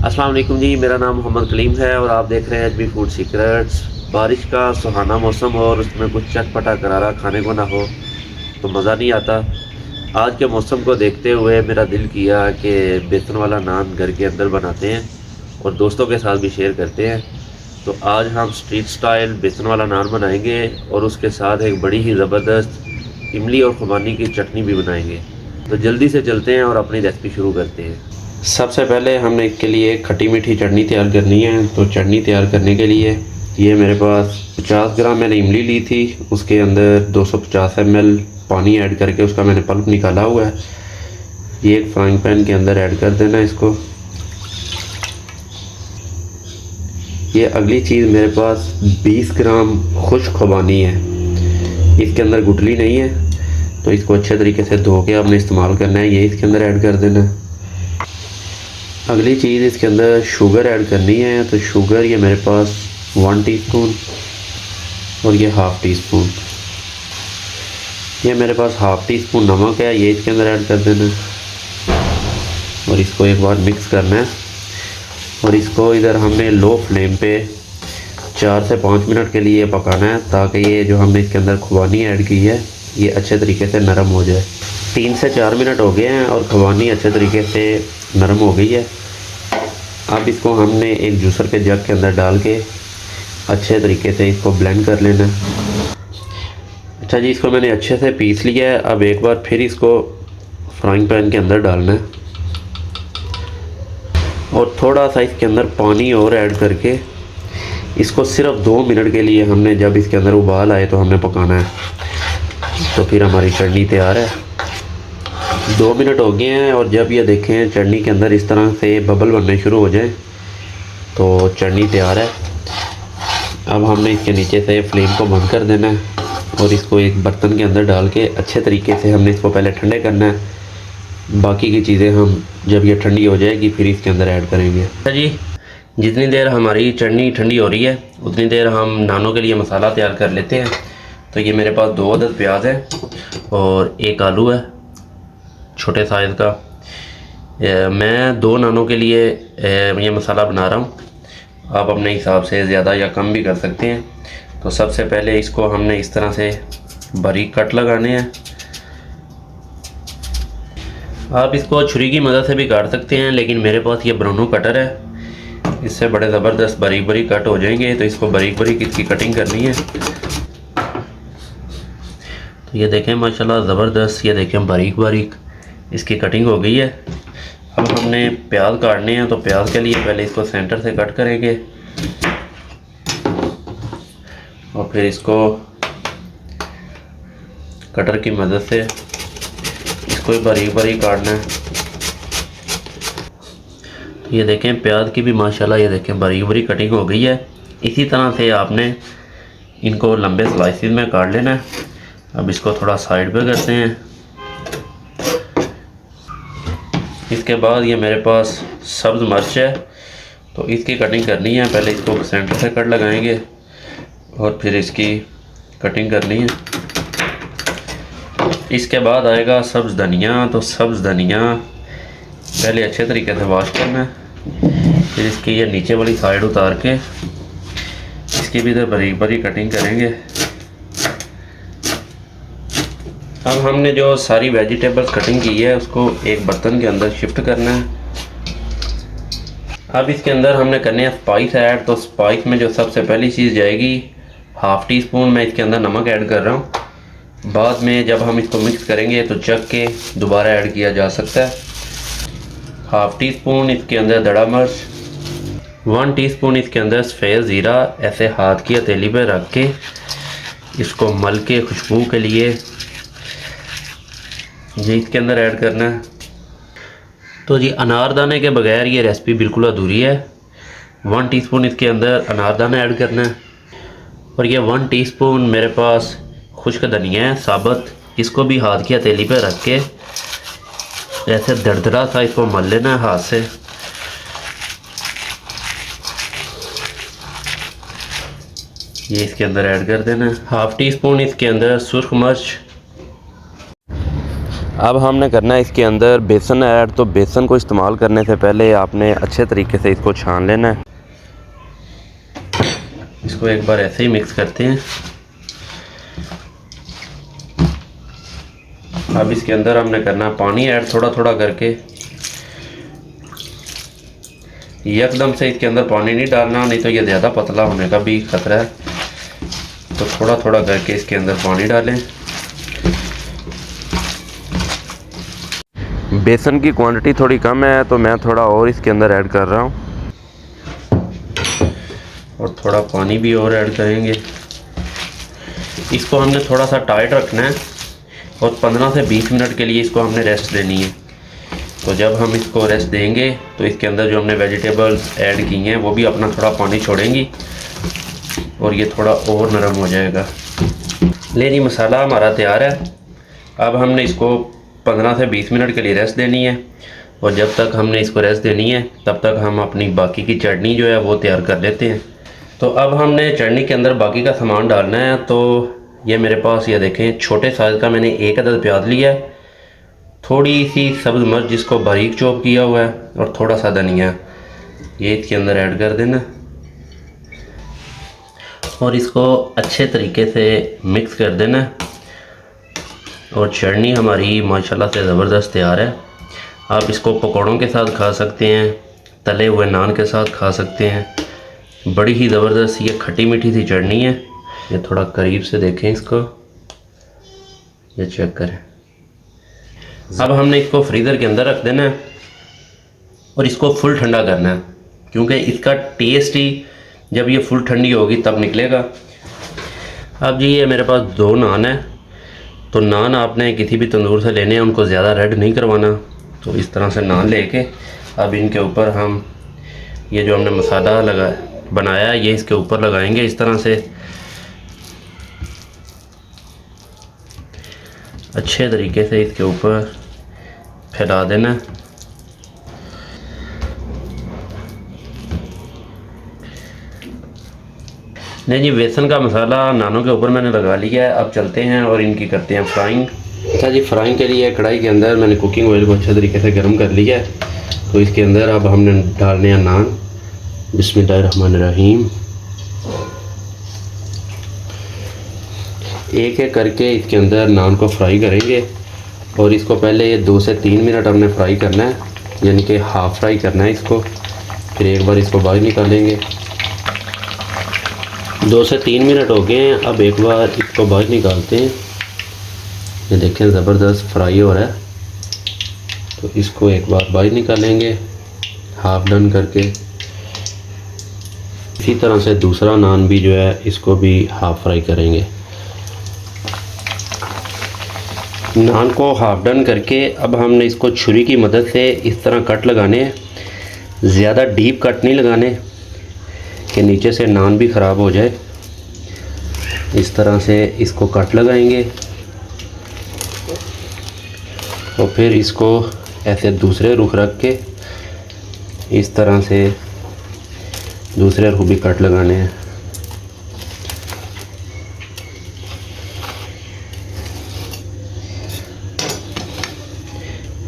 अस्सलाम वालेकुम जी, मेरा नाम मोहम्मद कलीम है और आप देख रहे हैं एचबी फूड सीक्रेट्स। बारिश का सुहाना मौसम हो और उसमें कुछ चटपटा करारा खाने को ना हो तो मज़ा नहीं आता। आज के मौसम को देखते हुए मेरा दिल किया कि बेसन वाला नान घर के अंदर बनाते हैं और दोस्तों के साथ भी शेयर करते हैं। तो आज हम स्ट्रीट स्टाइल बेसन वाला नान बनाएंगे और उसके साथ एक बड़ी ही ज़बरदस्त इमली और खुबानी की चटनी भी बनाएंगे। तो जल्दी से चलते हैं और अपनी रेसिपी शुरू करते हैं। सबसे पहले हमने इसके लिए खट्टी मीठी चटनी तैयार करनी है। तो चटनी तैयार करने के लिए ये मेरे पास 50 ग्राम मैंने इमली ली थी, उसके अंदर 250 ml पानी ऐड करके उसका मैंने पल्प निकाला हुआ है। ये एक फ्राइंग पैन के अंदर ऐड कर देना इसको। ये अगली चीज़ मेरे पास 20 ग्राम खुश्क खुबानी है, इसके अंदर गुठली नहीं है तो इसको अच्छे तरीके से धो के आपने इस्तेमाल करना है। ये इसके अंदर ऐड कर देना है। अगली चीज़ इसके अंदर शुगर ऐड करनी है। तो शुगर ये मेरे पास 1 टीस्पून और ये हाफ़ टी स्पून, ये मेरे पास हाफ़ टी स्पून नमक है, ये इसके अंदर ऐड कर देना है और इसको एक बार मिक्स करना है। और इसको इधर हमने लो फ्लेम पे 4 से 5 मिनट के लिए पकाना है ताकि ये जो हमने इसके अंदर खुबानी ऐड की है ये अच्छे तरीके से नरम हो जाए। 3 से 4 मिनट हो गए हैं और खुबानी अच्छे तरीके से नरम हो गई है। अब इसको हमने एक जूसर के जग के अंदर डाल के अच्छे तरीके से इसको ब्लेंड कर लेना है। अच्छा जी, इसको मैंने अच्छे से पीस लिया है। अब एक बार फिर इसको फ्राइंग पैन के अंदर डालना है और थोड़ा सा इसके अंदर पानी और ऐड करके इसको सिर्फ 2 मिनट के लिए हमने, जब इसके अंदर उबाल आए तो हमने पकाना है। तो फिर हमारी चटनी तैयार है। 2 मिनट हो गए हैं और जब ये देखें चटनी के अंदर इस तरह से बबल बनने शुरू हो जाए तो चटनी तैयार है। अब हमने इसके नीचे से फ्लेम को बंद कर देना है और इसको एक बर्तन के अंदर डाल के अच्छे तरीके से हमने इसको पहले ठंडे करना है। बाकी की चीज़ें हम जब ये ठंडी हो जाएगी फिर इसके अंदर ऐड करेंगे। अच्छा जी, जितनी देर हमारी चटनी ठंडी हो रही है उतनी देर हम नानों के लिए मसाला तैयार कर लेते हैं। तो ये मेरे पास 2 अदद प्याज है और 1 आलू है छोटे साइज़ का। मैं 2 नानों के लिए ये मसाला बना रहा हूँ, आप अपने हिसाब से ज़्यादा या कम भी कर सकते हैं। तो सबसे पहले इसको हमने इस तरह से बारीक कट लगाने हैं। आप इसको छुरी की मदद से भी काट सकते हैं, लेकिन मेरे पास ये ब्राउनो कटर है, इससे बड़े ज़बरदस्त बारीक बारीक कट हो जाएंगे। तो इसको बारीक बारीक इसकी कटिंग करनी है। तो ये देखें माशाल्लाह ज़बरदस्त, ये देखें बारीक बारीक इसकी कटिंग हो गई है। अब हमने प्याज काटने हैं। तो प्याज के लिए पहले इसको सेंटर से कट करेंगे और फिर इसको कटर की मदद से इसको बारीक बारीक काटना है। तो ये देखें प्याज की भी माशाल्लाह ये देखें बारीक बारीक कटिंग हो गई है। इसी तरह से आपने इनको लंबे स्लाइसिस में काट लेना है। अब इसको थोड़ा साइड पे करते हैं। इसके बाद ये मेरे पास सब्ज़ मिर्च है तो इसकी कटिंग करनी है। पहले इसको सेंटर से कट लगाएंगे और फिर इसकी कटिंग करनी है। इसके बाद आएगा सब्ज़ धनिया। तो सब्ज़ धनिया पहले अच्छे तरीके से वॉश करना है, फिर इसकी ये नीचे वाली साइड उतार के इसकी भी इधर बारीक बारीक कटिंग करेंगे। अब हमने जो सारी वेजिटेबल्स कटिंग की है उसको एक बर्तन के अंदर शिफ्ट करना है। अब इसके अंदर हमने करने हैं स्पाइस ऐड। तो स्पाइस में जो सबसे पहली चीज़ जाएगी हाफ़ टी स्पून मैं इसके अंदर नमक ऐड कर रहा हूँ। बाद में जब हम इसको मिक्स करेंगे तो चख के दोबारा ऐड किया जा सकता है। हाफ़ टी स्पून इसके अंदर दड़ा मिर्च, 1 टीस्पून इसके अंदर सफ़ेद ज़ीरा ऐसे हाथ की हथेली पर रख के इसको मल के खुशबू के लिए ये इसके अंदर ऐड करना है। तो जी अनारदाने के बगैर ये रेसिपी बिल्कुल अधूरी है। 1 टीस्पून इसके अंदर अनारदाना ऐड करना है और ये 1 टीस्पून मेरे पास खुश्क धनिया है साबुत, इसको भी हाथ की हथेली पे रख के ऐसे दरदरा सा इसको मल लेना है हाथ से। ये इसके अंदर ऐड कर देना है। हाफ़ टी स्पून इसके अंदर सुर्ख मिर्च, अब हमने करना है इसके अंदर बेसन ऐड। तो बेसन को इस्तेमाल करने से पहले आपने अच्छे तरीके से इसको छान लेना है। इसको एक बार ऐसे ही मिक्स करते हैं। अब इसके अंदर हमने करना है पानी ऐड थोड़ा थोड़ा करके। एकदम से इसके अंदर पानी नहीं डालना, नहीं तो ये ज़्यादा पतला होने का भी खतरा है। तो थोड़ा थोड़ा करके इसके अंदर पानी डालें। बेसन की क्वांटिटी थोड़ी कम है तो मैं थोड़ा और इसके अंदर ऐड कर रहा हूँ, और थोड़ा पानी भी और ऐड करेंगे। इसको हमने थोड़ा सा टाइट रखना है और 15 से 20 मिनट के लिए इसको हमने रेस्ट देनी है। तो जब हम इसको रेस्ट देंगे तो इसके अंदर जो हमने वेजिटेबल्स ऐड की हैं वो भी अपना थोड़ा पानी छोड़ेंगी और ये थोड़ा और नरम हो जाएगा। ले जी, मसाला हमारा तैयार है। अब हमने इसको 15 से 20 मिनट के लिए रेस्ट देनी है, और जब तक हमने इसको रेस्ट देनी है तब तक हम अपनी बाकी की चटनी जो है वो तैयार कर लेते हैं। तो अब हमने चटनी के अंदर बाकी का सामान डालना है। तो ये मेरे पास ये देखें छोटे साइज़ का मैंने 1 अदद प्याज लिया है, थोड़ी सी सब्ज़ मिर्च जिसको बारीक चॉप किया हुआ है, और थोड़ा सा धनिया, ये इसके अंदर ऐड कर देना और इसको अच्छे तरीके से मिक्स कर देना। और चटनी हमारी माशाल्लाह से ज़बरदस्त तैयार है। आप इसको पकौड़ों के साथ खा सकते हैं, तले हुए नान के साथ खा सकते हैं। बड़ी ही ज़बरदस्त ये खट्टी मीठी सी चटनी है। ये थोड़ा करीब से देखें इसको, ये चेक करें। अब हमने इसको फ्रीज़र के अंदर रख देना है और इसको फुल ठंडा करना है, क्योंकि इसका टेस्ट ही जब ये फुल ठंडी होगी तब निकलेगा। अब जी ये मेरे पास 2 नान है। तो नान आपने किसी भी तंदूर से लेने हैं, उनको ज़्यादा रेड नहीं करवाना। तो इस तरह से नान लेके अब इनके ऊपर हम ये जो हमने मसाला बनाया है ये इसके ऊपर लगाएंगे। इस तरह से अच्छे तरीके से इसके ऊपर फैला देना। नहीं जी, बेसन का मसाला नानों के ऊपर मैंने लगा लिया है। अब चलते हैं और इनकी करते हैं फ्राइंग। अच्छा जी, फ्राइंग के लिए कढ़ाई के अंदर मैंने कुकिंग ऑयल को अच्छे तरीके से गर्म कर लिया है। तो इसके अंदर अब हमने डालने हैं नान। बिस्मिल्लाहिर्रहमानिर्रहीम। एक एक करके इसके अंदर नान को फ्राई करेंगे, और इसको पहले ये 2 से 3 मिनट हमने फ्राई करना है, यानी कि हाफ़ फ्राई करना है इसको। फिर एक बार इसको बाहर निकालेंगे। 2 से 3 मिनट हो गए हैं। अब एक बार इसको बाहर निकालते हैं। ये देखें ज़बरदस्त फ्राई हो रहा है। तो इसको एक बार बाहर निकालेंगे हाफ़ डन करके। इसी तरह से दूसरा नान भी जो है इसको भी हाफ़ फ्राई करेंगे। नान को हाफ़ डन करके अब हमने इसको छुरी की मदद से इस तरह कट लगाने हैं। ज़्यादा डीप कट नहीं लगाने कि नीचे से नान भी ख़राब हो जाए। इस तरह से इसको कट लगाएंगे और फिर इसको ऐसे दूसरे रुख रख के इस तरह से दूसरे रुख भी कट लगाने हैं।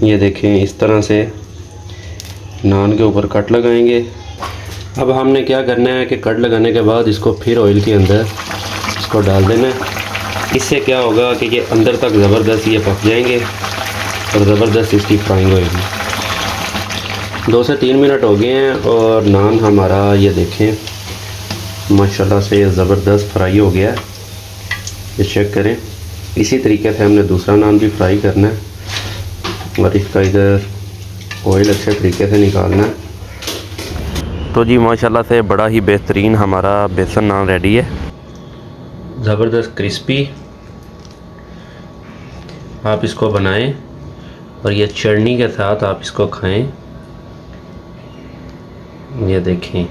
ये देखें इस तरह से नान के ऊपर कट लगाएंगे। अब हमने क्या करना है कि कट लगाने के बाद इसको फिर ऑयल के अंदर इसको डाल देना है। इससे क्या होगा कि ये अंदर तक ज़बरदस्त ये पक जाएंगे और ज़बरदस्त इसकी फ्राइंग होगी। 2 से 3 मिनट हो गए हैं और नान हमारा ये देखें माशाल्लाह से ज़बरदस्त फ्राई हो गया है। ये चेक करें। इसी तरीके से हमने दूसरा नान भी फ्राई करना है और इसका इधर ऑयल अच्छे तरीके से निकालना है। तो जी माशाल्लाह से बड़ा ही बेहतरीन हमारा बेसन नान रेडी है, ज़बरदस्त क्रिस्पी। आप इसको बनाएं और ये चटनी के साथ आप इसको खाएं। ये देखें,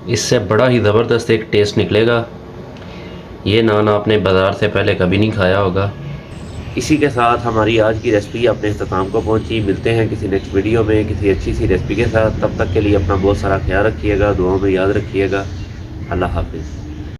इससे बड़ा ही ज़बरदस्त एक टेस्ट निकलेगा। ये नान आपने बाज़ार से पहले कभी नहीं खाया होगा। इसी के साथ हमारी आज की रेसिपी अपने इख्तिताम को पहुंची। मिलते हैं किसी नेक्स्ट वीडियो में किसी अच्छी सी रेसिपी के साथ। तब तक के लिए अपना बहुत सारा ख्याल रखिएगा, दुआओं में याद रखिएगा। अल्लाह हाफ़िज़।